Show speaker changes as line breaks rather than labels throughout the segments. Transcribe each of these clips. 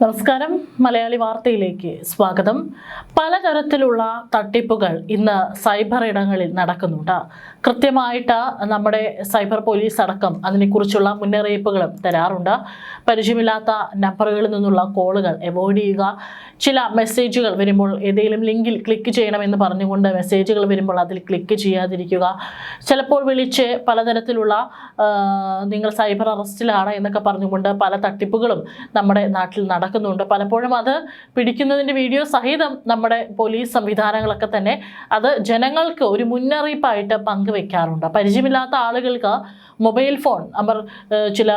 നമസ്കാരം, മലയാളി വാർത്തയിലേക്ക് സ്വാഗതം. പലതരത്തിലുള്ള തട്ടിപ്പുകൾ ഇന്ന് സൈബർ ഇടങ്ങളിൽ നടക്കുന്നുണ്ട്. കൃത്യമായിട്ട് നമ്മുടെ സൈബർ പോലീസ് അടക്കം അതിനെക്കുറിച്ചുള്ള മുന്നറിയിപ്പുകളും തരാറുണ്ട്. പരിചയമില്ലാത്ത നമ്പറുകളിൽ നിന്നുള്ള കോളുകൾ അവോയ്ഡ് ചെയ്യുക. ചില മെസ്സേജുകൾ വരുമ്പോൾ ഏതെങ്കിലും ലിങ്കിൽ ക്ലിക്ക് ചെയ്യണമെന്ന് പറഞ്ഞുകൊണ്ട് മെസ്സേജുകൾ വരുമ്പോൾ അതിൽ ക്ലിക്ക് ചെയ്യാതിരിക്കുക. ചിലപ്പോൾ വിളിച്ച് പലതരത്തിലുള്ള നിങ്ങൾ സൈബർ അറസ്റ്റിലാണ് എന്നൊക്കെ പറഞ്ഞുകൊണ്ട് പല തട്ടിപ്പുകളും നമ്മുടെ നാട്ടിൽ നടക്കുന്നുണ്ട്. പലപ്പോഴും അത് പിടിക്കുന്നതിൻ്റെ വീഡിയോ സഹിതം നമ്മുടെ പോലീസ് സംവിധാനങ്ങളൊക്കെ തന്നെ അത് ജനങ്ങൾക്ക് ഒരു മുന്നറിയിപ്പായിട്ട് പങ്കുവെക്കാറുണ്ട്. പരിചയമില്ലാത്ത ആളുകൾക്ക് മൊബൈൽ ഫോൺ അവർ ചില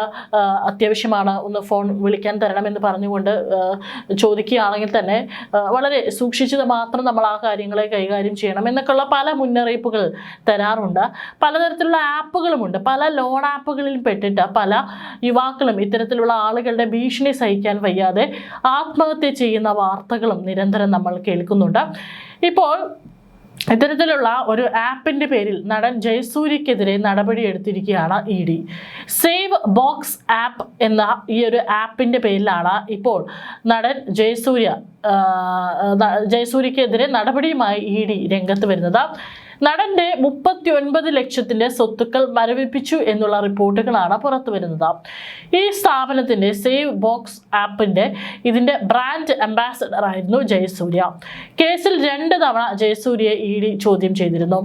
അത്യാവശ്യമാണ്, ഒന്ന് ഫോൺ വിളിക്കാൻ തരണമെന്ന് പറഞ്ഞുകൊണ്ട് ചോദിക്കുകയാണെങ്കിൽ തന്നെ വളരെ സൂക്ഷിച്ചത് മാത്രം നമ്മൾ ആ കാര്യങ്ങളെ കൈകാര്യം ചെയ്യണം എന്നൊക്കെയുള്ള പല മുന്നറിയിപ്പുകൾ തരാറുണ്ട്. പലതരത്തിലുള്ള ആപ്പുകളുമുണ്ട്. പല ലോൺ ആപ്പുകളിൽ പെട്ടിട്ട് പല യുവാക്കളും ഇത്തരത്തിലുള്ള ആളുകളുടെ ഭീഷണി സഹിക്കാൻ വയ്യാതെ ആത്മഹത്യ ചെയ്യുന്ന വാർത്തകളും നിരന്തരം നമ്മൾ കേൾക്കുന്നുണ്ട്. ഇപ്പോൾ ഇത്തരത്തിലുള്ള ഒരു ആപ്പിൻ്റെ പേരിൽ നടൻ ജയസൂര്യക്കെതിരെ നടപടിയെടുത്തിരിക്കുകയാണ് ED. സേവ് ബോക്സ് ആപ്പ് എന്ന ഈ ഒരു ആപ്പിൻ്റെ പേരിലാണ് ഇപ്പോൾ നടൻ ജയസൂര്യക്കെതിരെ നടപടിയുമായി ED രംഗത്ത് വരുന്നത്. നടന്റെ 39 ലക്ഷത്തിന്റെ സ്വത്തുക്കൾ മരവിപ്പിച്ചു എന്നുള്ള റിപ്പോർട്ടുകളാണ് പുറത്തു വരുന്നത്. ഈ സ്ഥാപനത്തിന്റെ സേവ് ബോക്സ് ആപ്പിന്റെ ഇതിന്റെ ബ്രാൻഡ് അംബാസഡർ ആയിരുന്നു ജയസൂര്യ. കേസിൽ 2 തവണ ജയസൂര്യയെ ED ചോദ്യം ചെയ്തിരുന്നു.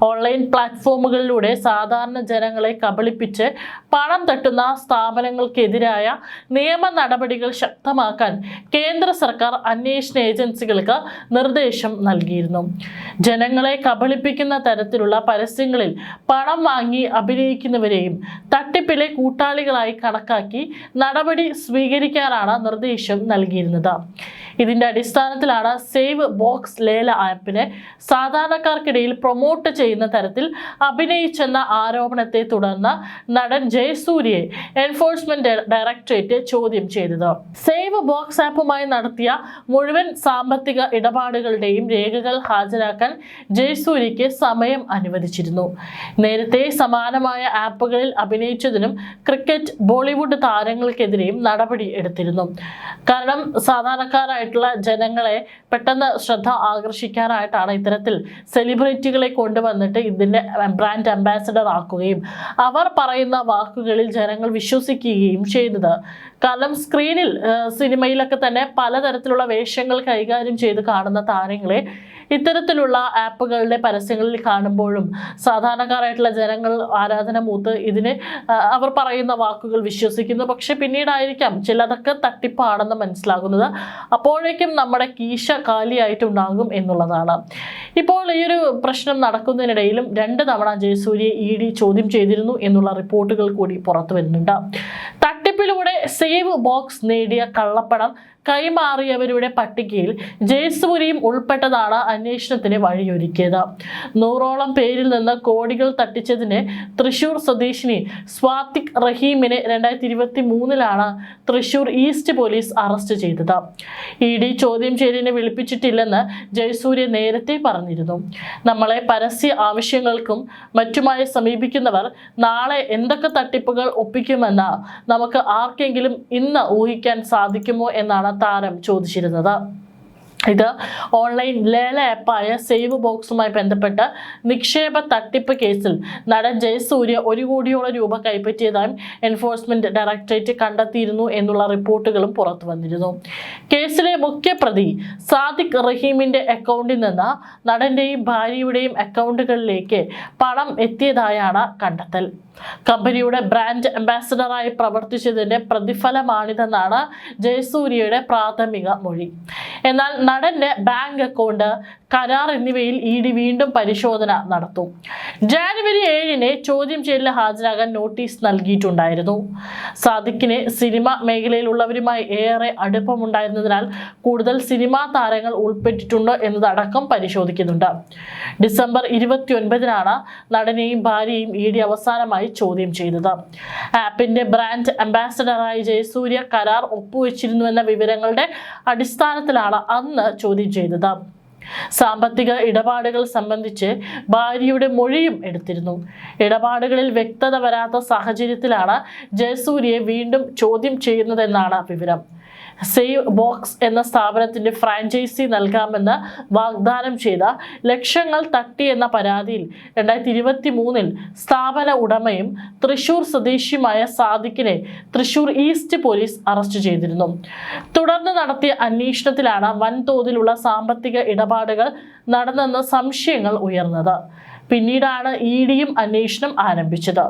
ഓൺലൈൻ പ്ലാറ്റ്ഫോമുകളിലൂടെ സാധാരണ ജനങ്ങളെ കബളിപ്പിച്ച് പണം തട്ടുന്ന സ്ഥാപനങ്ങൾക്കെതിരായ നിയമ നടപടികൾ ശക്തമാക്കാൻ കേന്ദ്ര സർക്കാർ അന്വേഷണ ഏജൻസികൾക്ക് നിർദ്ദേശം നൽകിയിരുന്നു. ജനങ്ങളെ കബളിപ്പിക്കുന്ന തരത്തിലുള്ള പരസ്യങ്ങളിൽ പണം വാങ്ങി അഭിനയിക്കുന്നവരെയും തട്ടിപ്പിലെ കൂട്ടാളികളായി കണക്കാക്കി നടപടി സ്വീകരിക്കാനാണ് നിർദ്ദേശം നൽകിയിരുന്നത്. ഇതിന്റെ അടിസ്ഥാനത്തിലാണ് സേവ് ബോക്സ് ലേല ആപ്പിനെ സാധാരണക്കാർക്കിടയിൽ പ്രൊമോട്ട് ചെയ്യുന്ന തരത്തിൽ അഭിനയിച്ചെന്ന ആരോപണത്തെ തുടർന്ന് നടൻ ജയസൂര്യയെ എൻഫോഴ്സ്മെന്റ് ഡയറക്ടറേറ്റ് ചോദ്യം ചെയ്തത്. സേവ് ബോക്സ് ആപ്പുമായി നടത്തിയ മുഴുവൻ സാമ്പത്തിക ഇടപാടുകളുടെയും രേഖകൾ ഹാജരാക്കാൻ ജയസൂര്യയ്ക്ക് സമയം അനുവദിച്ചിരുന്നു. നേരത്തെ സമാനമായ ആപ്പുകളിൽ അഭിനയിച്ചതിനും ക്രിക്കറ്റ്, ബോളിവുഡ് താരങ്ങൾക്കെതിരെയും നടപടി എടുത്തിരുന്നു. കാരണം സാധാരണക്കാരായിട്ടുള്ള ജനങ്ങളെ പെട്ടെന്ന് ശ്രദ്ധ ആകർഷിക്കാനായിട്ടാണ് ഇത്തരത്തിൽ സെലിബ്രിറ്റികളെ കൊണ്ടുവന്നിട്ട് ഇതിൻ്റെ ബ്രാൻഡ് അംബാസഡർ ആക്കുകയും അവർ പറയുന്ന വാക്കുകളിൽ ജനങ്ങൾ വിശ്വസിക്കുകയും ചെയ്യുന്നത്. കാരണം സ്ക്രീനിൽ സിനിമയിലൊക്കെ തന്നെ പലതരത്തിലുള്ള വേഷങ്ങൾ കൈകാര്യം ചെയ്ത് കാണുന്ന താരങ്ങളെ ഇത്തരത്തിലുള്ള ആപ്പുകളുടെ പരസ്യങ്ങളിൽ കാണുമ്പോഴും സാധാരണക്കാരായിട്ടുള്ള ജനങ്ങൾ ആരാധന മൂത്ത് ഇതിന് അവർ പറയുന്ന വാക്കുകൾ വിശ്വസിക്കുന്നു. പക്ഷെ പിന്നീടായിരിക്കാം ചിലതൊക്കെ തട്ടിപ്പാണെന്ന് മനസ്സിലാകുന്നത്. അപ്പോഴേക്കും നമ്മുടെ കീശ കാലിയായിട്ടുണ്ടാകും എന്നുള്ളതാണ്. ഇപ്പോൾ ഈ ഒരു പ്രശ്നം നടക്കുന്നതിനിടയിലും 2 തവണ ജയസൂര്യയെ ED ചോദ്യം ചെയ്തിരുന്നു എന്നുള്ള റിപ്പോർട്ടുകൾ കൂടി പുറത്തു വരുന്നുണ്ട്. തട്ടിപ്പിലൂടെ സേവ് ബോക്സ് നേടിയ കള്ളപ്പണം കൈമാറിയവരുടെ പട്ടികയിൽ ജയസൂര്യയും ഉൾപ്പെട്ടതാണ് അന്വേഷണത്തിന് വഴിയൊരുക്കിയത്. 100ഓളം പേരിൽ നിന്ന് കോടികൾ തട്ടിച്ചതിന് തൃശൂർ സ്വദേശിനി സ്വാതിക് റഹീമിനെ 2023 തൃശൂർ ഈസ്റ്റ് പോലീസ് അറസ്റ്റ് ചെയ്തത്. ED ചോദ്യം ചെയ്യലിനെ വിളിപ്പിച്ചിട്ടില്ലെന്ന് ജയസൂര്യ നേരത്തെ പറഞ്ഞിരുന്നു. നമ്മളെ പരസ്യ ആവശ്യങ്ങൾക്കും മറ്റുമായി സമീപിക്കുന്നവർ നാളെ എന്തൊക്കെ തട്ടിപ്പുകൾ ഒപ്പിക്കുമെന്ന് നമുക്ക് ആർക്കെങ്കിലും ഇന്ന് ഊഹിക്കാൻ സാധിക്കുമോ എന്നാണ് താരം ചോദിച്ചിരുന്നത്. ഇത് ഓൺലൈൻ ലേല ആപ്പായ സേവ് ബോക്സുമായി ബന്ധപ്പെട്ട് നിക്ഷേപ തട്ടിപ്പ് കേസിൽ നടൻ ജയസൂര്യ 1 കോടിയോളം രൂപ കൈപ്പറ്റിയതായും എൻഫോഴ്സ്മെന്റ് ഡയറക്ടറേറ്റ് കണ്ടെത്തിയിരുന്നു എന്നുള്ള റിപ്പോർട്ടുകളും പുറത്തു വന്നിരുന്നു. കേസിലെ മുഖ്യപ്രതി സാദിഖ് റഹീമിന്റെ അക്കൗണ്ടിൽ നിന്ന് നടന്റെയും ഭാര്യയുടെയും അക്കൗണ്ടുകളിലേക്ക് പണം എത്തിയതായാണ് കണ്ടെത്തൽ. കമ്പനിയുടെ ബ്രാൻഡ് അംബാസഡറായി പ്രവർത്തിച്ചതിന്റെ പ്രതിഫലമാണിതെന്നാണ് ജയസൂര്യയുടെ പ്രാഥമിക മൊഴി. എന്നാൽ നടന്റെ ബാങ്ക് അക്കൗണ്ട്, കരാർ എന്നിവയിൽ ED വീണ്ടും പരിശോധന നടത്തും. ജാനുവരി 7 ചോദ്യം ചെയ്യലിന് ഹാജരാകാൻ നോട്ടീസ് നൽകിയിട്ടുണ്ടായിരുന്നു. സാദിഖിന് സിനിമ മേഖലയിലുള്ളവരുമായി ഏറെ അടുപ്പമുണ്ടായിരുന്നതിനാൽ കൂടുതൽ സിനിമാ താരങ്ങൾ ഉൾപ്പെട്ടിട്ടുണ്ടോ എന്നതടക്കം പരിശോധിക്കുന്നുണ്ട്. ഡിസംബർ 29 നടനെയും ഭാര്യയെയും ED അവസാനമായി ചോദ്യം ചെയ്തത്. ആപ്പിന്റെ ബ്രാൻഡ് അംബാസഡറായി ജയസൂര്യ കരാർ ഒപ്പുവെച്ചിരുന്നുവെന്ന വിവരങ്ങളുടെ അടിസ്ഥാനത്തിലാണ് അന്ന് ചോദ്യം ചെയ്തത്. സാമ്പത്തിക ഇടപാടുകൾ സംബന്ധിച്ച് ഭാര്യയുടെ മൊഴിയും എടുത്തിരുന്നു. ഇടപാടുകളിൽ വ്യക്തത വരാത്ത സാഹചര്യത്തിലാണ് ജയസൂര്യയെ വീണ്ടും ചോദ്യം ചെയ്യുന്നതെന്നാണ് വിവരം. സേവ് ബോക്സ് എന്ന സ്ഥാപനത്തിന്റെ ഫ്രാഞ്ചൈസി നൽകാമെന്ന് വാഗ്ദാനം ചെയ്ത ലക്ഷങ്ങൾ തട്ടി എന്ന പരാതിയിൽ 2023 സ്ഥാപന ഉടമയും തൃശൂർ സ്വദേശിയുമായ സാദിഖിനെ തൃശൂർ ഈസ്റ്റ് പോലീസ് അറസ്റ്റ് ചെയ്തിരുന്നു. തുടർന്ന് നടത്തിയ അന്വേഷണത്തിലാണ് വൻതോതിലുള്ള സാമ്പത്തിക ഇടപാടുകൾ നടന്നെന്ന സംശയങ്ങൾ ഉയർന്നത്. പിന്നീടാണ് ഇഡിയും അന്വേഷണം ആരംഭിച്ചത്.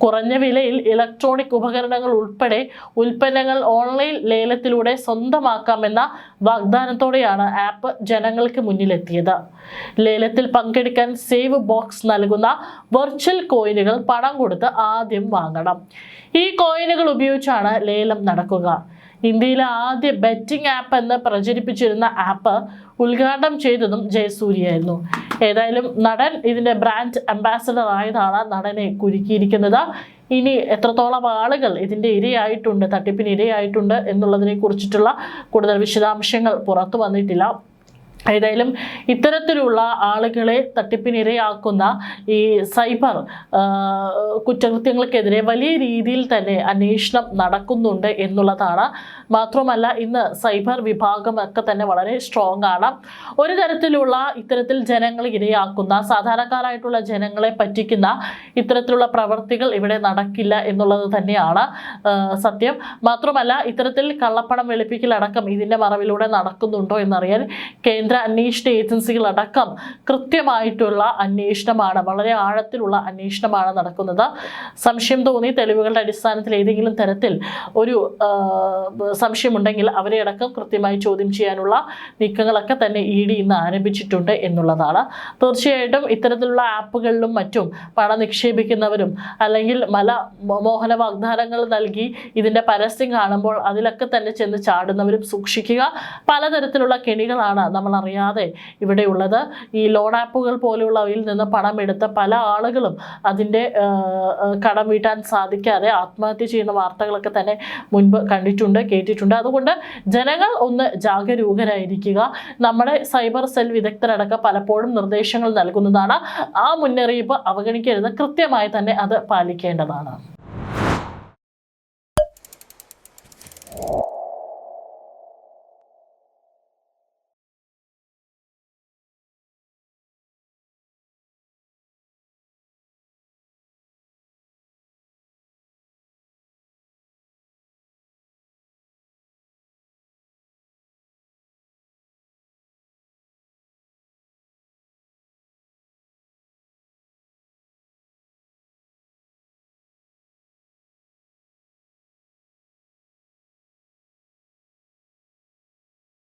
കുറഞ്ഞ വിലയിൽ ഇലക്ട്രോണിക് ഉപകരണങ്ങൾ ഉൾപ്പെടെ ഉൽപ്പന്നങ്ങൾ ഓൺലൈൻ ലേലത്തിലൂടെ സ്വന്തമാക്കാമെന്ന വാഗ്ദാനത്തോടെയാണ് ആപ്പ് ജനങ്ങൾക്ക് മുന്നിലെത്തിയത്. ലേലത്തിൽ പങ്കെടുക്കാൻ സേവ് ബോക്സ് നൽകുന്ന വെർച്വൽ കോയിനുകൾ പണം കൊടുത്ത് ആദ്യം വാങ്ങണം. ഈ കോയിനുകൾ ഉപയോഗിച്ചാണ് ലേലം നടക്കുക. ഇന്ത്യയിലെ ആദ്യ ബെറ്റിംഗ് ആപ്പ് എന്ന് പ്രചരിപ്പിച്ചിരുന്ന ആപ്പ് ഉദ്ഘാടനം ചെയ്തതും ജയസൂര്യയായിരുന്നു. ഏതായാലും നടൻ ഇതിന്റെ ബ്രാൻഡ് അംബാസഡർ ആയതാണ് നടനെ കുരുക്കിയിരിക്കുന്നത്. ഇനി എത്രത്തോളം ആളുകൾ ഇതിന്റെ ഇരയായിട്ടുണ്ട്, തട്ടിപ്പിന് ഇരയായിട്ടുണ്ട് എന്നുള്ളതിനെ കുറിച്ചിട്ടുള്ള കൂടുതൽ വിശദാംശങ്ങൾ പുറത്തു വന്നിട്ടില്ല. ഏതായാലും ഇത്തരത്തിലുള്ള ആളുകളെ തട്ടിപ്പിനിരയാക്കുന്ന ഈ സൈബർ കുറ്റകൃത്യങ്ങൾക്കെതിരെ വലിയ രീതിയിൽ തന്നെ അന്വേഷണം നടക്കുന്നുണ്ട് എന്നുള്ളതാണ്. മാത്രമല്ല ഇന്ന് സൈബർ വിഭാഗമൊക്കെ തന്നെ വളരെ സ്ട്രോങ് ആണ്. ഒരു തരത്തിലുള്ള ഇത്തരത്തിൽ ജനങ്ങളെ ഇരയാക്കുന്ന, സാധാരണക്കാരായിട്ടുള്ള ജനങ്ങളെ പറ്റിക്കുന്ന ഇത്തരത്തിലുള്ള പ്രവർത്തികൾ ഇവിടെ നടക്കില്ല എന്നുള്ളത് തന്നെയാണ് സത്യം. മാത്രമല്ല ഇത്തരത്തിൽ കള്ളപ്പണം വെളുപ്പിക്കലടക്കം ഇതിൻ്റെ മറവിലൂടെ നടക്കുന്നുണ്ടോ എന്നറിയാൻ കേന്ദ്ര അന്വേഷണ ഏജൻസികളടക്കം കൃത്യമായിട്ടുള്ള അന്വേഷണമാണ്, വളരെ ആഴത്തിലുള്ള അന്വേഷണമാണ് നടക്കുന്നത്. സംശയം തോന്നി തെളിവുകളുടെ അടിസ്ഥാനത്തിൽ ഏതെങ്കിലും തരത്തിൽ ഒരു സംശയമുണ്ടെങ്കിൽ അവരെ അടക്കം കൃത്യമായി ചോദ്യം ചെയ്യാനുള്ള നീക്കങ്ങളൊക്കെ തന്നെ ഇഡി ഇന്ന് ആരംഭിച്ചിട്ടുണ്ട് എന്നുള്ളതാണ്. തീർച്ചയായിട്ടും ഇത്തരത്തിലുള്ള ആപ്പുകളിലും മറ്റും പണം നിക്ഷേപിക്കുന്നവരും അല്ലെങ്കിൽ മോഹന വാഗ്ദാനങ്ങൾ നൽകി ഇതിൻ്റെ പരസ്യം കാണുമ്പോൾ അതിലൊക്കെ തന്നെ ചെന്ന് ചാടുന്നവരും സൂക്ഷിക്കുക. പലതരത്തിലുള്ള കെണികളാണ് നമ്മൾ അറിയാതെ ഇവിടെയുള്ളത്. ഈ ലോൺ ആപ്പുകൾ പോലെയുള്ളവയിൽ നിന്ന് പണം എടുത്ത പല ആളുകളും അതിൻ്റെ കടം വീട്ടാൻ സാധിക്കാതെ ആത്മഹത്യ ചെയ്യുന്ന വാർത്തകളൊക്കെ തന്നെ മുൻപ് കണ്ടിട്ടുണ്ട്, കേട്ടിട്ടുണ്ട്. അതുകൊണ്ട് ജനങ്ങൾ ഒന്ന് ജാഗരൂകരായിരിക്കുക. നമ്മുടെ സൈബർ സെൽ വിദഗ്ധരടക്കം പലപ്പോഴും നിർദ്ദേശങ്ങൾ നൽകുന്നതാണ്. ആ മുന്നറിയിപ്പ് അവഗണിക്കരുത്, കൃത്യമായി തന്നെ അത് പാലിക്കേണ്ടതാണ്.